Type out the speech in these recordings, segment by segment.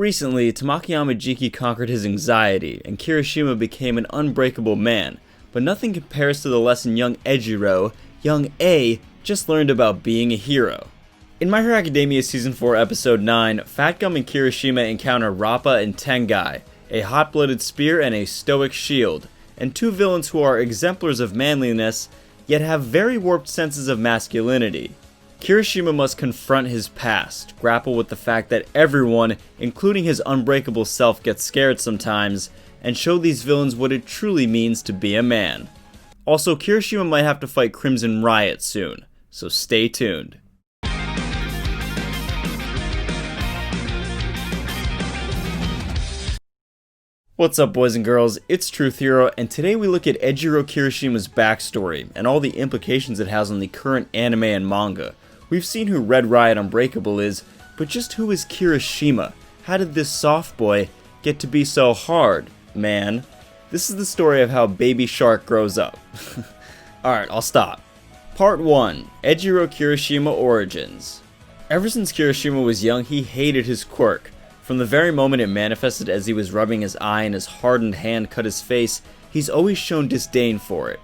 Recently, Tamakayama Jiki conquered his anxiety, and Kirishima became an unbreakable man, but nothing compares to the lesson young Eijiro, young A, just learned about being a hero. In My Hero Academia Season 4 Episode 9, Fat Gum and Kirishima encounter Rappa and Tengai, a hot-blooded spear and a stoic shield, and two villains who are exemplars of manliness, yet have very warped senses of masculinity. Kirishima must confront his past, grapple with the fact that everyone, including his unbreakable self, gets scared sometimes, and show these villains what it truly means to be a man. Also, Kirishima might have to fight Crimson Riot soon, so stay tuned. What's up, boys and girls, it's Truth Hero, and today we look at Eijiro Kirishima's backstory and all the implications it has on the current anime and manga. We've seen who Red Riot Unbreakable is, but just who is Kirishima? How did this soft boy get to be so hard, man? This is the story of how Baby Shark grows up. Alright, I'll stop. Part 1. Eijiro Kirishima Origins. Ever since Kirishima was young, he hated his quirk. From the very moment it manifested as he was rubbing his eye and his hardened hand cut his face, he's always shown disdain for it.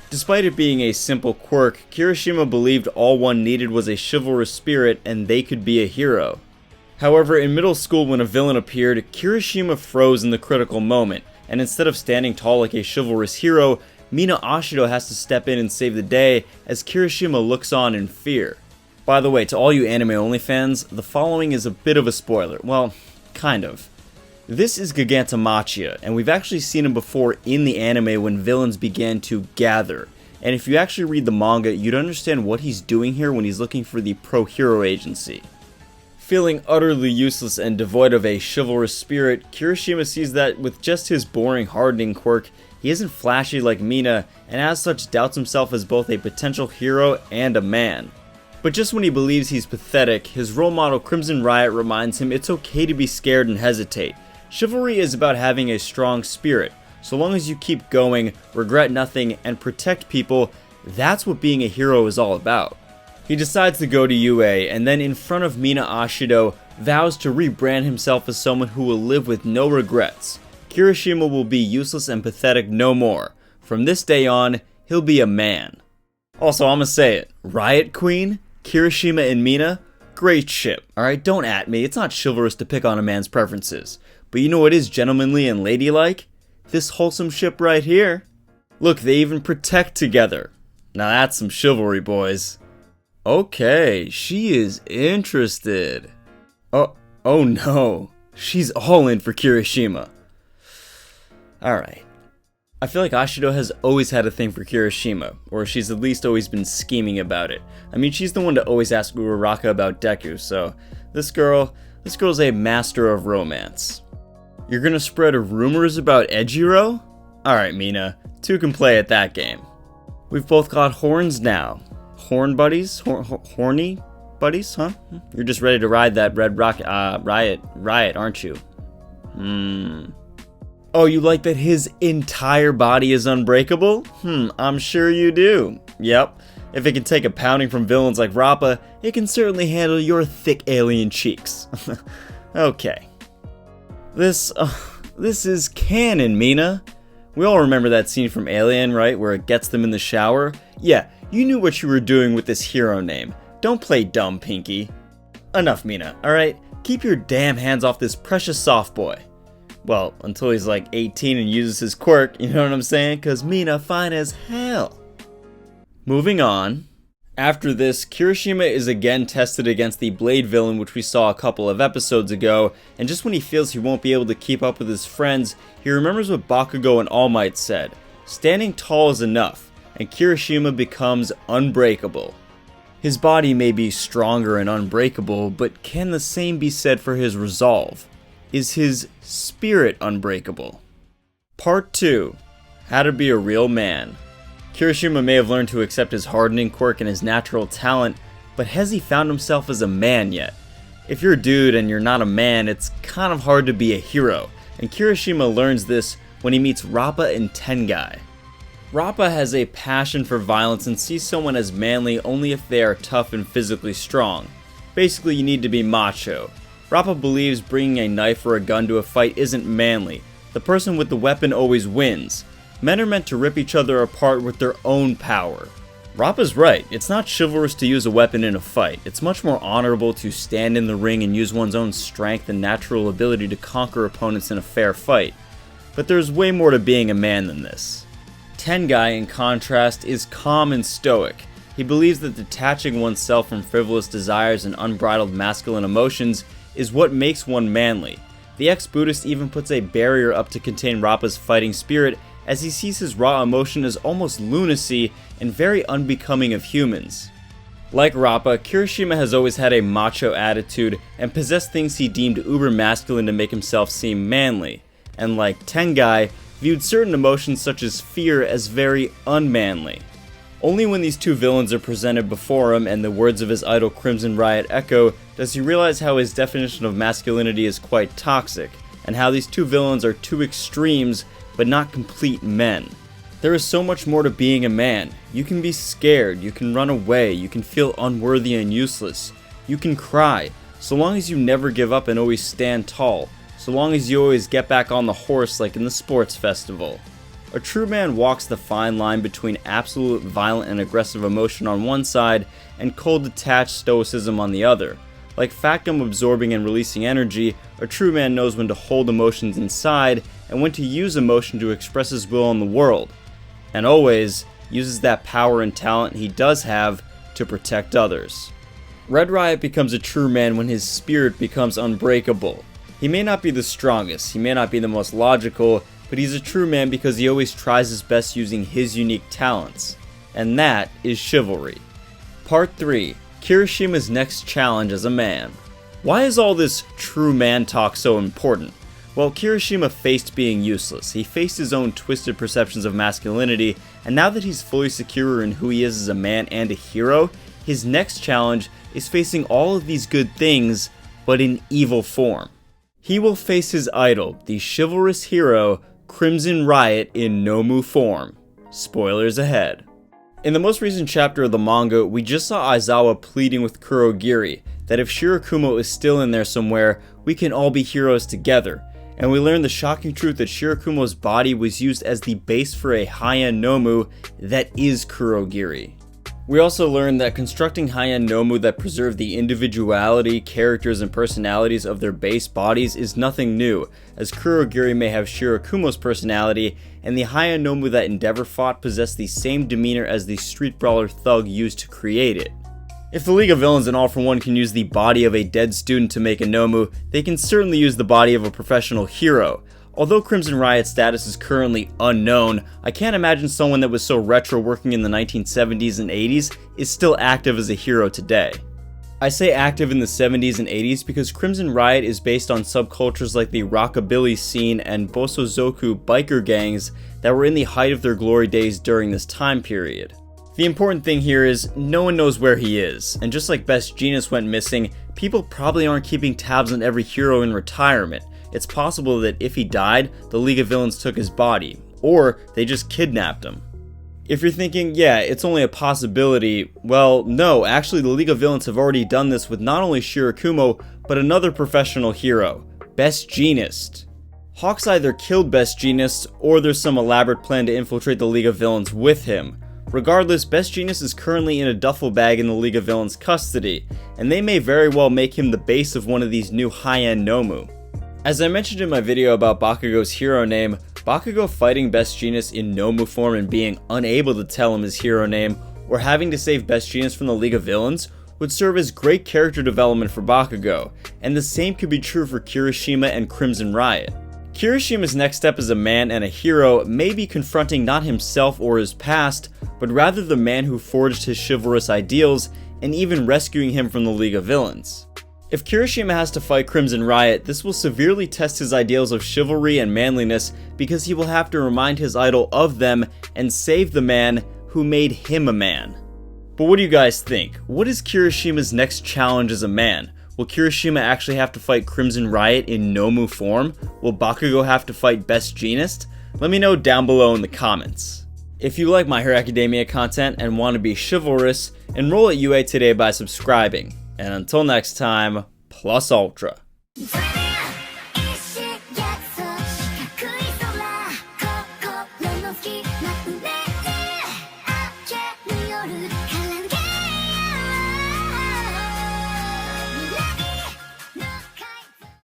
Despite it being a simple quirk, Kirishima believed all one needed was a chivalrous spirit and they could be a hero. However, in middle school when a villain appeared, Kirishima froze in the critical moment, and instead of standing tall like a chivalrous hero, Mina Ashido has to step in and save the day as Kirishima looks on in fear. By the way, to all you anime-only fans, the following is a bit of a spoiler. Well, kind of. This is Gigantomachia, and we've actually seen him before in the anime when villains began to gather. And if you actually read the manga, you'd understand what he's doing here when he's looking for the pro-hero agency. Feeling utterly useless and devoid of a chivalrous spirit, Kirishima sees that with just his boring hardening quirk, he isn't flashy like Mina, and as such doubts himself as both a potential hero and a man. But just when he believes he's pathetic, his role model Crimson Riot reminds him it's okay to be scared and hesitate. Chivalry is about having a strong spirit. So long as you keep going, regret nothing, and protect people, that's what being a hero is all about. He decides to go to UA, and then in front of Mina Ashido, vows to rebrand himself as someone who will live with no regrets. Kirishima will be useless and pathetic no more. From this day on, he'll be a man. Also, I'ma say it, Riot Queen, Kirishima and Mina, great ship, alright? Don't at me, it's not chivalrous to pick on a man's preferences. But you know what is gentlemanly and ladylike? This wholesome ship right here. Look, they even protect together. Now that's some chivalry, boys. Okay, she is interested. Oh no, she's all in for Kirishima. Alright. I feel like Ashido has always had a thing for Kirishima, or she's at least always been scheming about it. I mean, she's the one to always ask Uraraka about Deku, so this girl's a master of romance. You're gonna spread rumors about Eijiro? Alright, Mina, two can play at that game. We've both got horns now. Horn buddies? Horny buddies, huh? You're just ready to ride that riot, aren't you? Oh, you like that his entire body is unbreakable? I'm sure you do. Yep. If it can take a pounding from villains like Rappa, it can certainly handle your thick alien cheeks. Okay. This is canon, Mina. We all remember that scene from Alien, right? Where it gets them in the shower? Yeah, you knew what you were doing with this hero name. Don't play dumb, Pinky. Enough, Mina, alright? Keep your damn hands off this precious soft boy. Well, until he's like 18 and uses his quirk, you know what I'm saying? Cause Mina fine as hell. Moving on. After this, Kirishima is again tested against the Blade villain which we saw a couple of episodes ago, and just when he feels he won't be able to keep up with his friends, he remembers what Bakugo and All Might said. Standing tall is enough, and Kirishima becomes unbreakable. His body may be stronger and unbreakable, but can the same be said for his resolve? Is his spirit unbreakable? Part 2. How to be a real man. Kirishima may have learned to accept his hardening quirk and his natural talent, but has he found himself as a man yet? If you're a dude and you're not a man, it's kind of hard to be a hero, and Kirishima learns this when he meets Rappa and Tengai. Rappa has a passion for violence and sees someone as manly only if they are tough and physically strong. Basically, you need to be macho. Rappa believes bringing a knife or a gun to a fight isn't manly. The person with the weapon always wins. Men are meant to rip each other apart with their own power. Rappa's right, it's not chivalrous to use a weapon in a fight. It's much more honorable to stand in the ring and use one's own strength and natural ability to conquer opponents in a fair fight. But there's way more to being a man than this. Tengai, in contrast, is calm and stoic. He believes that detaching oneself from frivolous desires and unbridled masculine emotions is what makes one manly. The ex-Buddhist even puts a barrier up to contain Rappa's fighting spirit, as he sees his raw emotion as almost lunacy and very unbecoming of humans. Like Rappa, Kirishima has always had a macho attitude and possessed things he deemed uber masculine to make himself seem manly, and like Tengai, viewed certain emotions such as fear as very unmanly. Only when these two villains are presented before him and the words of his idol Crimson Riot echo does he realize how his definition of masculinity is quite toxic, and how these two villains are two extremes but not complete men. There is so much more to being a man. You can be scared, you can run away, you can feel unworthy and useless, you can cry, so long as you never give up and always stand tall, so long as you always get back on the horse like in the sports festival. A true man walks the fine line between absolute violent and aggressive emotion on one side and cold detached stoicism on the other. Like Fat Gum absorbing and releasing energy, a true man knows when to hold emotions inside and when to use emotion to express his will in the world, and always uses that power and talent he does have to protect others. Red Riot becomes a true man when his spirit becomes unbreakable. He may not be the strongest, he may not be the most logical, but he's a true man because he always tries his best using his unique talents. And that is chivalry. Part 3. Kirishima's next challenge as a man. Why is all this true man talk so important? Well, Kirishima faced being useless. He faced his own twisted perceptions of masculinity, and now that he's fully secure in who he is as a man and a hero, his next challenge is facing all of these good things, but in evil form. He will face his idol, the chivalrous hero, Crimson Riot in nomu form. Spoilers ahead. In the most recent chapter of the manga, we just saw Aizawa pleading with Kurogiri that if Shirakumo is still in there somewhere, we can all be heroes together. And we learned the shocking truth that Shirakumo's body was used as the base for a high-end nomu that is Kurogiri. We also learned that constructing high-end nomu that preserve the individuality, characters, and personalities of their base bodies is nothing new, as Kurogiri may have Shirakumo's personality, and the high-end nomu that Endeavor fought possessed the same demeanor as the street brawler thug used to create it. If the League of Villains and All For One can use the body of a dead student to make a nomu, they can certainly use the body of a professional hero. Although Crimson Riot's status is currently unknown, I can't imagine someone that was so retro working in the 1970s and 80s is still active as a hero today. I say active in the 70s and 80s because Crimson Riot is based on subcultures like the rockabilly scene and bosozoku biker gangs that were in the height of their glory days during this time period. The important thing here is no one knows where he is, and just like Best Jeanist went missing, people probably aren't keeping tabs on every hero in retirement. It's possible that if he died, the League of Villains took his body, or they just kidnapped him. If you're thinking, yeah, it's only a possibility, well, no, actually the League of Villains have already done this with not only Shirakumo, but another professional hero, Best Jeanist. Hawks either killed Best Jeanist, or there's some elaborate plan to infiltrate the League of Villains with him. Regardless, Best Jeanist is currently in a duffel bag in the League of Villains' custody, and they may very well make him the base of one of these new high-end nomu. As I mentioned in my video about Bakugo's hero name, Bakugo fighting Best Jeanist in nomu form and being unable to tell him his hero name, or having to save Best Jeanist from the League of Villains, would serve as great character development for Bakugo, and the same could be true for Kirishima and Crimson Riot. Kirishima's next step as a man and a hero may be confronting not himself or his past, but rather the man who forged his chivalrous ideals, and even rescuing him from the League of Villains. If Kirishima has to fight Crimson Riot, this will severely test his ideals of chivalry and manliness because he will have to remind his idol of them and save the man who made him a man. But what do you guys think? What is Kirishima's next challenge as a man? Will Kirishima actually have to fight Crimson Riot in nomu form? Will Bakugo have to fight Best Jeanist? Let me know down below in the comments. If you like My Hero Academia content and want to be chivalrous, enroll at UA today by subscribing. And until next time, plus ultra. Free